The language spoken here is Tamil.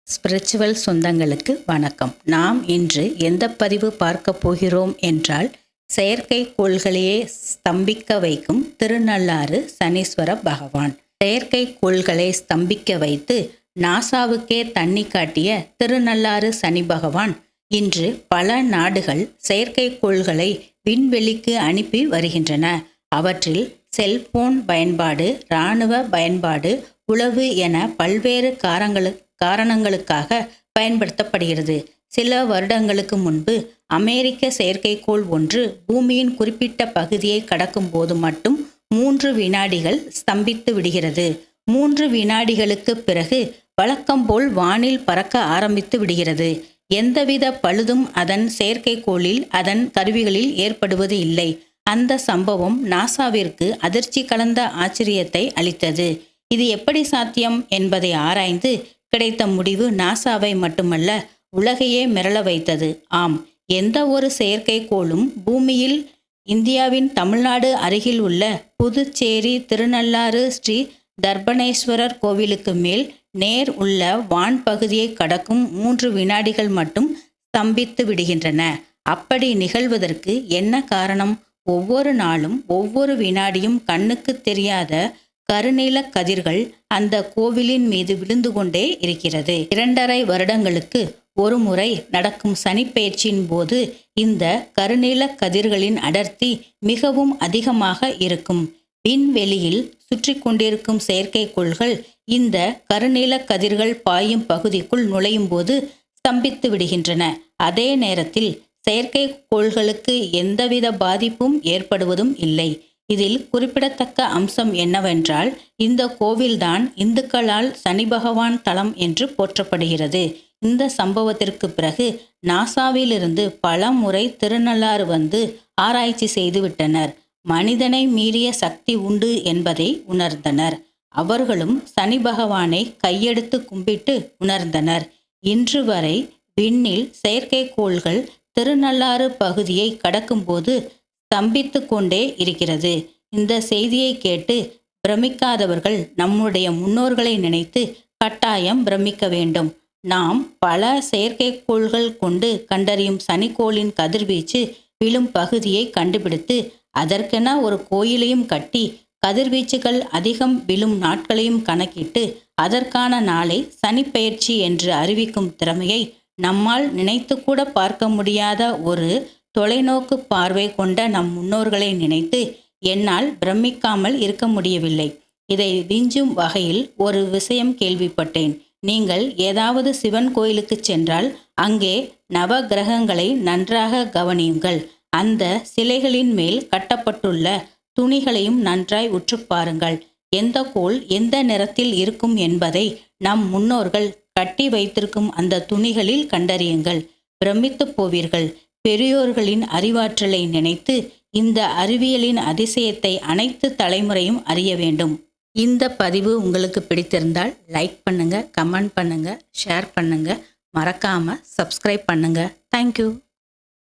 ஸ்பிரிச்சுவல் சொந்தங்களுக்கு வணக்கம். நாம் இன்று எந்த பதிவு பார்க்க போகிறோம் என்றால், செயற்கைக்கோள்களையே ஸ்தம்பிக்க வைக்கும் திருநள்ளாறு சனீஸ்வர பகவான். செயற்கைக்கோள்களை ஸ்தம்பிக்க வைத்து நாசாவுக்கே தண்ணி காட்டிய திருநள்ளாறு சனி பகவான் இன்று பல நாடுகள் செயற்கைக்கோள்களை விண்வெளிக்கு அனுப்பி வருகின்றன. அவற்றில் செல்போன் பயன்பாடு, இராணுவ பயன்பாடு, உளவு என பல்வேறு காரணங்களுக்காக பயன்படுத்தப்படுகிறது. சில வருடங்களுக்கு முன்பு அமெரிக்க செயற்கைக்கோள் ஒன்று பூமியின் குறிப்பிட்ட பகுதியை கடக்கும் போது மட்டும் 3 வினாடிகள் ஸ்தம்பித்து விடுகிறது. 3 வினாடிகளுக்கு பிறகு வழக்கம்போல் வானில் பறக்க ஆரம்பித்து விடுகிறது. எந்தவித பழுதும் அதன் செயற்கைக்கோளில், அதன் கருவிகளில் ஏற்படுவது இல்லை. அந்த சம்பவம் நாசாவிற்கு அதிர்ச்சி கலந்த ஆச்சரியத்தை அளித்தது. இது எப்படி சாத்தியம் என்பதை ஆராய்ந்து கிடைத்த முடிவு நாசாவை மட்டுமல்ல, உலகையே மிரள வைத்தது. ஆம், எந்த ஒரு செயற்கைக்கோளும் பூமியில் இந்தியாவின் தமிழ்நாடு அருகில் உள்ள புதுச்சேரி திருநள்ளாறு ஸ்ரீ தர்பணேஸ்வரர் கோவிலுக்கு மேல் நேர் உள்ள வான் பகுதியை கடக்கும் 3 வினாடிகள் மட்டும் ஸ்தம்பித்து விடுகின்றன. அப்படி நிகழ்வதற்கு என்ன காரணம்? ஒவ்வொரு நாளும், ஒவ்வொரு வினாடியும் கண்ணுக்கு தெரியாத கருநீல கதிர்கள் அந்த கோவிலின் மீது விழுந்து கொண்டே இருக்கிறது. 2.5 வருடங்களுக்கு ஒரு முறை நடக்கும் சனிப்பெயர்ச்சியின் போது இந்த கருநீல கதிர்களின் அடர்த்தி மிகவும் அதிகமாக இருக்கும். விண்வெளியில் சுற்றி கொண்டிருக்கும் செயற்கைக்கோள்கள் இந்த கருநீல கதிர்கள் பாயும் பகுதிக்குள் நுழையும் போது ஸ்தம்பித்து விடுகின்றன. அதே நேரத்தில் செயற்கைக்கோள்களுக்கு எந்தவித பாதிப்பும் ஏற்படுவதும் இல்லை. இதில் குறிப்பிடத்தக்க அம்சம் என்னவென்றால், இந்த கோவில்தான் இந்துக்களால் சனி பகவான் தலம் என்று போற்றப்படுகிறது. இந்த சம்பவத்திற்கு பிறகு நாசாவிலிருந்து பல முறை திருநள்ளாறு வந்து ஆராய்ச்சி செய்துவிட்டனர். மனிதனை மீறிய சக்தி உண்டு என்பதை உணர்ந்தனர். அவர்களும் சனி பகவானை கையெடுத்து கும்பிட்டு உணர்ந்தனர். இன்று வரை விண்ணில் செயற்கைக்கோள்கள் திருநள்ளாறு பகுதியை கடக்கும்போது ஸ்தம்பித்து கொண்டே இருக்கிறது. இந்த செய்தியை கேட்டு பிரமிக்காதவர்கள் நம்முடைய முன்னோர்களை நினைத்து கட்டாயம் பிரமிக்க வேண்டும். நாம் பல செயற்கைக்கோள்கள் கொண்டு கண்டறியும் சனிக்கோளின் கதிர்வீச்சு விழும் பகுதியை கண்டுபிடித்து அதற்கென ஒரு கோயிலையும் கட்டி, கதிர்வீச்சுகள் அதிகம் விழும் நாட்களையும் கணக்கிட்டு அதற்கான நாளை சனிப்பெயர்ச்சி என்று அறிவிக்கும் திறமையை நம்மால் நினைத்து கூட பார்க்க முடியாத ஒரு தொலைநோக்கு பார்வை கொண்ட நம் முன்னோர்களை நினைத்து என்னால் பிரமிக்காமல் இருக்க முடியவில்லை. இதை விஞ்சும் வகையில் ஒரு விஷயம் கேள்விப்பட்டேன். நீங்கள் ஏதாவது சிவன் கோயிலுக்கு சென்றால் அங்கே நவ கிரகங்களை நன்றாக கவனியுங்கள். அந்த சிலைகளின் மேல் கட்டப்பட்டுள்ள துணிகளையும் நன்றாய் உற்று பாருங்கள். எந்த கோள் எந்த நிறத்தில் இருக்கும் என்பதை நம் முன்னோர்கள் கட்டி வைத்திருக்கும் அந்த துணிகளில் கண்டறியுங்கள். பிரமித்து போவீர்கள். பெரியோர்களின் அறிவாற்றலை நினைத்து இந்த அறிவியலின் அதிசயத்தை அனைத்து தலைமுறையும் அறிய வேண்டும். இந்த பதிவு உங்களுக்கு பிடித்திருந்தால் லைக் பண்ணுங்க, கமெண்ட் பண்ணுங்க, ஷேர் பண்ணுங்க, மறக்காம சப்ஸ்கிரைப் பண்ணுங்க. தேங்க்யூ.